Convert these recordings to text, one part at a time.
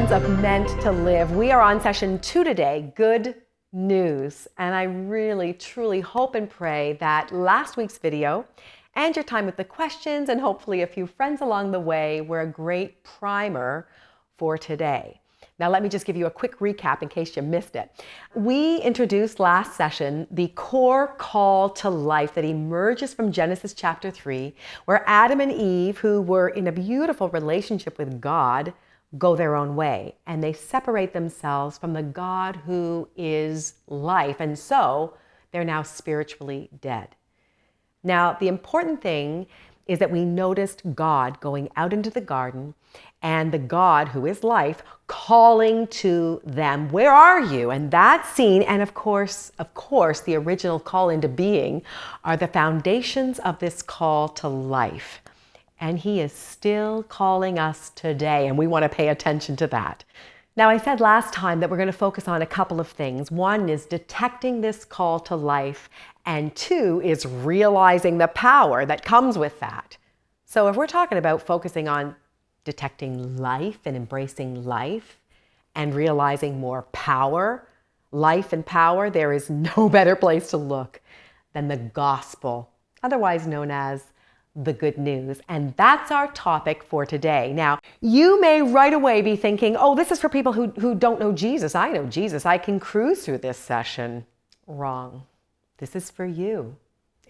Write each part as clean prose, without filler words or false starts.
sessions of Meant to Live. We are on session 2 today, Good News. And I really, truly hope and pray that last week's video and your time with the questions and hopefully a few friends along the way were a great primer for today. Now, let me just give you a quick recap in case you missed it. We introduced last session the core call to life that emerges from Genesis chapter 3, where Adam and Eve, who were in a beautiful relationship with God, go their own way and they separate themselves from the God who is life. And so they're now spiritually dead. Now, the important thing is that we noticed God going out into the garden and the God who is life calling to them, "Where are you?" And that scene, and of course, the original call into being are the foundations of this call to life. And he is still calling us today, and we want to pay attention to that. Now, I said last time that we're going to focus on a couple of things. One is detecting this call to life, and 2 is realizing the power that comes with that. So if we're talking about focusing on detecting life and embracing life and realizing more power, life and power, there is no better place to look than the gospel, otherwise known as the good news. And that's our topic for today. Now, you may right away be thinking, oh, this is for people who don't know Jesus. I know Jesus. I can cruise through this session. Wrong. This is for you.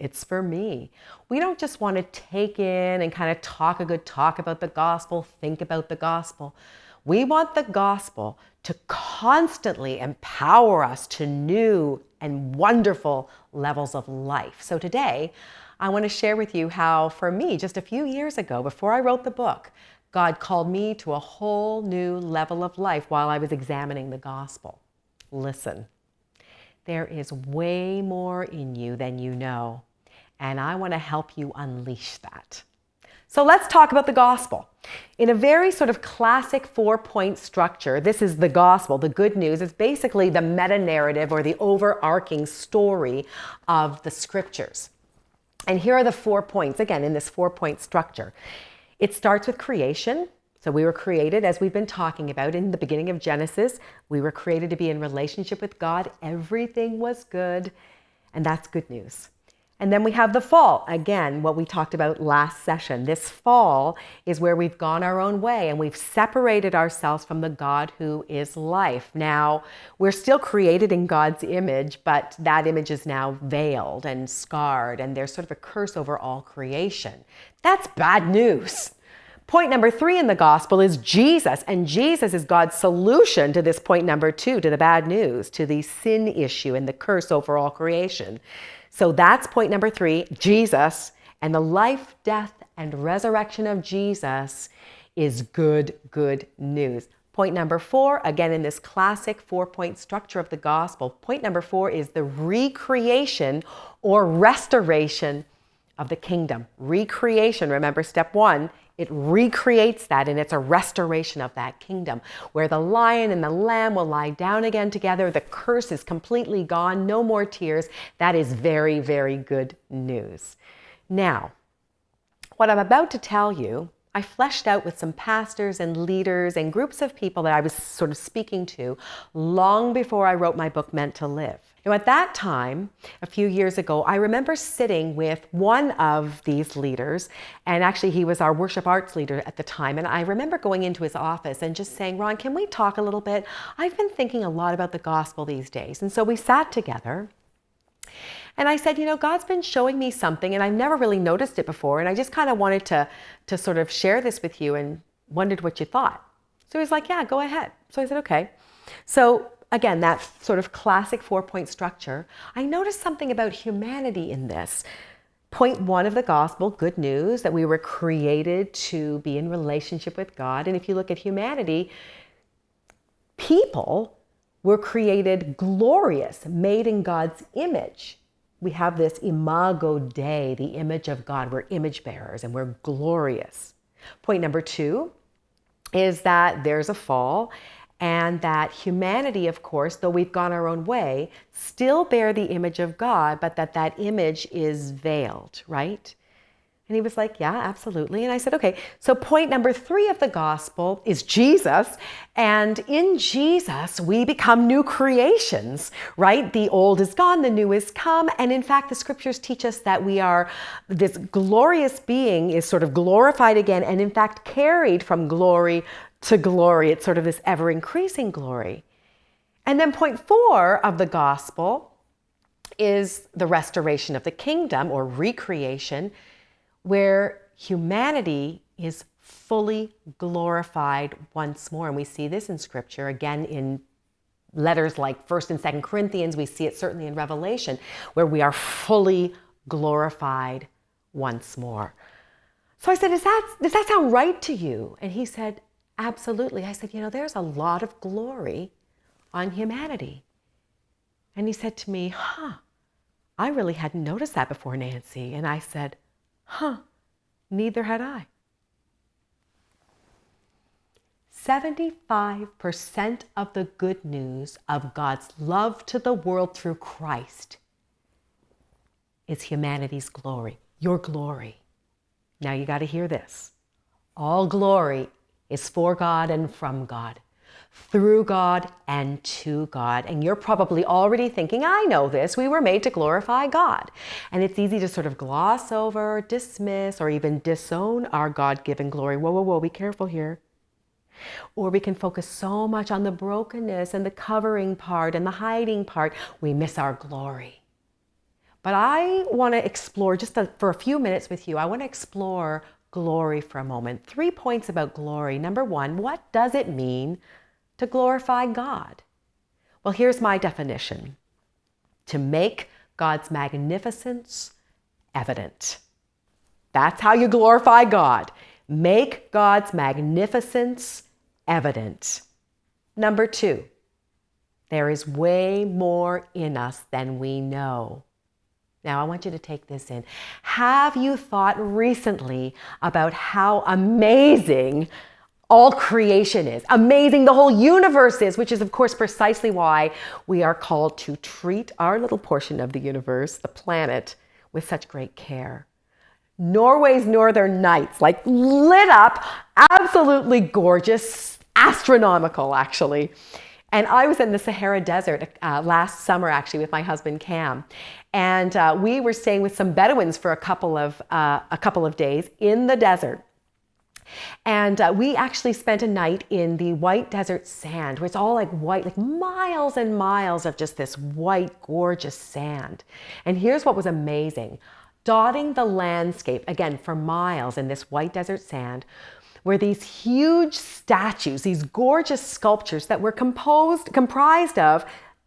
It's for me. We don't just want to take in and kind of talk a good talk about the gospel, think about the gospel. We want the gospel to constantly empower us to new and wonderful levels of life. So today, I want to share with you how, for me, just a few years ago, before I wrote the book, God called me to a whole new level of life while I was examining the gospel. Listen, there is way more in you than you know, and I want to help you unleash that. So let's talk about the gospel. In a very sort of classic 4-point structure, this is the gospel, the good news. It's basically the meta-narrative or the overarching story of the scriptures. And here are the 4 points, again, in this 4-point structure. It starts with creation. So we were created, as we've been talking about in the beginning of Genesis, we were created to be in relationship with God. Everything was good, and that's good news. And then we have the fall. Again, what we talked about last session. This fall is where we've gone our own way and we've separated ourselves from the God who is life. Now, we're still created in God's image, but that image is now veiled and scarred, and there's sort of a curse over all creation. That's bad news. Point number 3 in the gospel is Jesus, and Jesus is God's solution to this point number 2, to the bad news, to the sin issue and the curse over all creation. So that's point number 3, Jesus, and the life, death, and resurrection of Jesus is good news. Point number 4, again in this classic 4-point structure of the gospel, point number 4 is the recreation or restoration of the kingdom. Recreation, remember step 1, it recreates that, and it's a restoration of that kingdom where the lion and the lamb will lie down again together. The curse is completely gone. No more tears. That is very, very good news. Now, what I'm about to tell you, I fleshed out with some pastors and leaders and groups of people that I was sort of speaking to long before I wrote my book, Meant to Live. Now, at that time, a few years ago, I remember sitting with one of these leaders, and actually he was our worship arts leader at the time, and I remember going into his office and just saying, "Ron, can we talk a little bit? I've been thinking a lot about the gospel these days." And so we sat together, and I said, God's been showing me something, and I've never really noticed it before, and I just kind of wanted to sort of share this with you and wondered what you thought. So he was like, "Yeah, go ahead." So I said, "Okay." So again, that sort of classic 4-point structure, I noticed something about humanity in this. Point 1 of the gospel, good news, that we were created to be in relationship with God. And if you look at humanity, people were created glorious, made in God's image. We have this imago Dei, the image of God. We're image bearers and we're glorious. Point number 2 is that there's a fall, and that humanity, of course, though we've gone our own way, still bear the image of God, but that image is veiled, right? And he was like, yeah, absolutely. And I said, okay, so point number 3 of the gospel is Jesus. And in Jesus, we become new creations, right? The old is gone, the new is come. And in fact, the scriptures teach us that we are, this glorious being is sort of glorified again, and in fact, carried from glory to glory. It's sort of this ever increasing glory. And then point 4 of the gospel is the restoration of the kingdom, or recreation, where humanity is fully glorified once more. And we see this in scripture, again in letters like 1st and 2nd Corinthians. We see it certainly in Revelation, where we are fully glorified once more. So I said, does that sound right to you? And he said, absolutely. I said, there's a lot of glory on humanity. And he said to me, I really hadn't noticed that before, Nancy. And I said, neither had I. 75% of the good news of God's love to the world through Christ is humanity's glory, your glory. Now you got to hear this. All glory is for God and from God, through God and to God. And you're probably already thinking, I know this. We were made to glorify God. And it's easy to sort of gloss over, dismiss, or even disown our God-given glory. Whoa, be careful here. Or we can focus so much on the brokenness and the covering part and the hiding part, we miss our glory. But I want to explore, for a few minutes with you, I want to explore glory for a moment. 3 points about glory. Number 1, what does it mean to glorify God? Well, here's my definition. To make God's magnificence evident. That's how you glorify God. Make God's magnificence evident. Number 2, there is way more in us than we know. Now, I want you to take this in. Have you thought recently about how amazing all creation is, amazing the whole universe is, which is, of course, precisely why we are called to treat our little portion of the universe, the planet, with such great care. Norway's northern nights, like lit up, absolutely gorgeous, astronomical, actually. And I was in the Sahara Desert last summer, actually, with my husband, Cam. And we were staying with some Bedouins for a couple of days in the desert. And we actually spent a night in the white desert sand, where it's all like white, like miles and miles of just this white, gorgeous sand. And here's what was amazing. Dotting the landscape, again, for miles in this white desert sand, were these huge statues, these gorgeous sculptures that were comprised of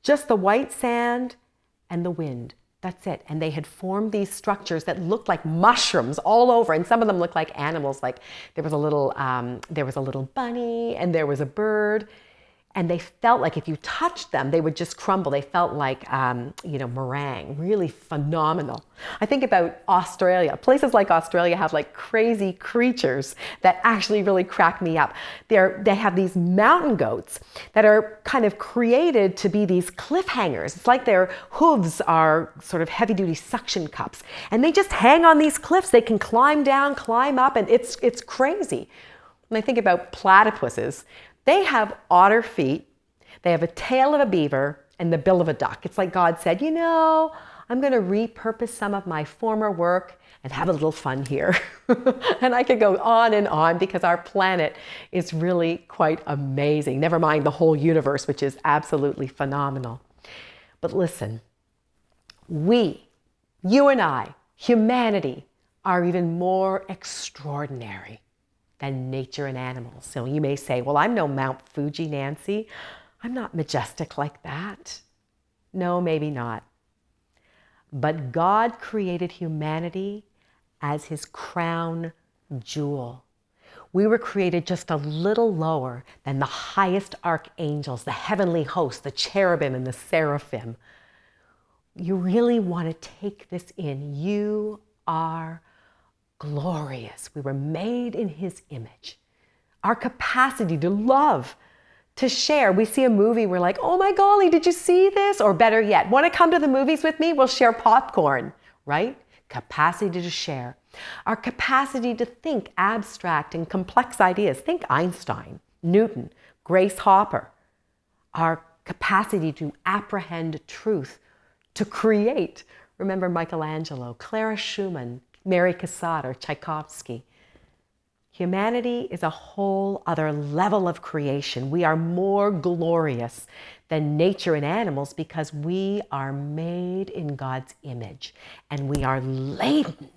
just the white sand and the wind. That's it. And they had formed these structures that looked like mushrooms all over. And some of them looked like animals. Like there was a little bunny and there was a bird. And they felt like if you touched them, they would just crumble. They felt like, meringue, really phenomenal. I think about Australia. Places like Australia have like crazy creatures that actually really crack me up. They have these mountain goats that are kind of created to be these cliffhangers. It's like their hooves are sort of heavy-duty suction cups. And they just hang on these cliffs. They can climb down, climb up, and it's crazy. When I think about platypuses, they have otter feet, they have a tail of a beaver, and the bill of a duck. It's like God said, I'm going to repurpose some of my former work and have a little fun here. And I could go on and on because our planet is really quite amazing. Never mind the whole universe, which is absolutely phenomenal. But listen, you and I, humanity, are even more extraordinary than nature and animals. So you may say, well, I'm no Mount Fuji, Nancy. I'm not majestic like that. No, maybe not. But God created humanity as his crown jewel. We were created just a little lower than the highest archangels, the heavenly hosts, the cherubim and the seraphim. You really want to take this in. You are glorious. We were made in his image. Our capacity to love, to share. We see a movie, we're like, oh my golly, did you see this? Or better yet, want to come to the movies with me? We'll share popcorn, right? Capacity to share. Our capacity to think abstract and complex ideas. Think Einstein, Newton, Grace Hopper. Our capacity to apprehend truth, to create. Remember Michelangelo, Clara Schumann, Mary Cassatt, or Tchaikovsky. Humanity is a whole other level of creation. We are more glorious than nature and animals because we are made in God's image and we are laden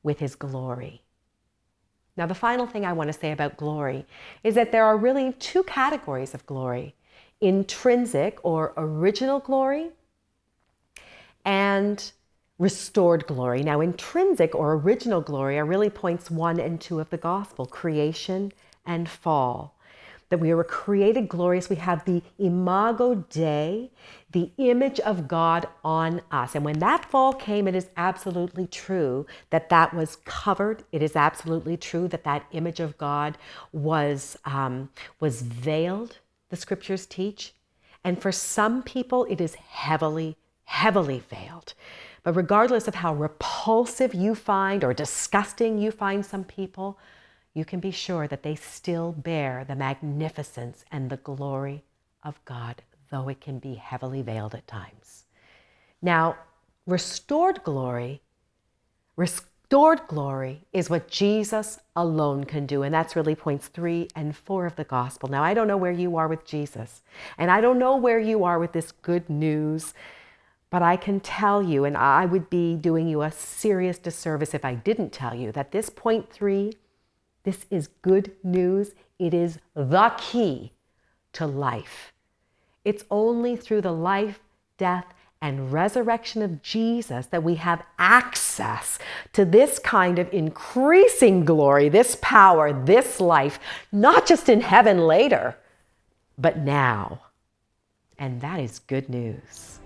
with His glory. Now, the final thing I want to say about glory is that there are really two categories of glory: intrinsic or original glory and restored glory. Now, intrinsic or original glory are really points 1 and 2 of the gospel: creation and fall. That we were created glorious. We have the imago Dei, the image of God on us. And when that fall came, it is absolutely true that that was covered. It is absolutely true that that image of God was veiled, the scriptures teach. And for some people, it is heavily, heavily veiled. But regardless of how repulsive you find or disgusting you find some people, you can be sure that they still bear the magnificence and the glory of God, though it can be heavily veiled at times. Now, restored glory is what Jesus alone can do. And that's really points 3 and 4 of the gospel. Now, I don't know where you are with Jesus, and I don't know where you are with this good news, but I can tell you, and I would be doing you a serious disservice if I didn't tell you, that this point 3, this is good news. It is the key to life. It's only through the life, death, and resurrection of Jesus that we have access to this kind of increasing glory, this power, this life, not just in heaven later, but now. And that is good news.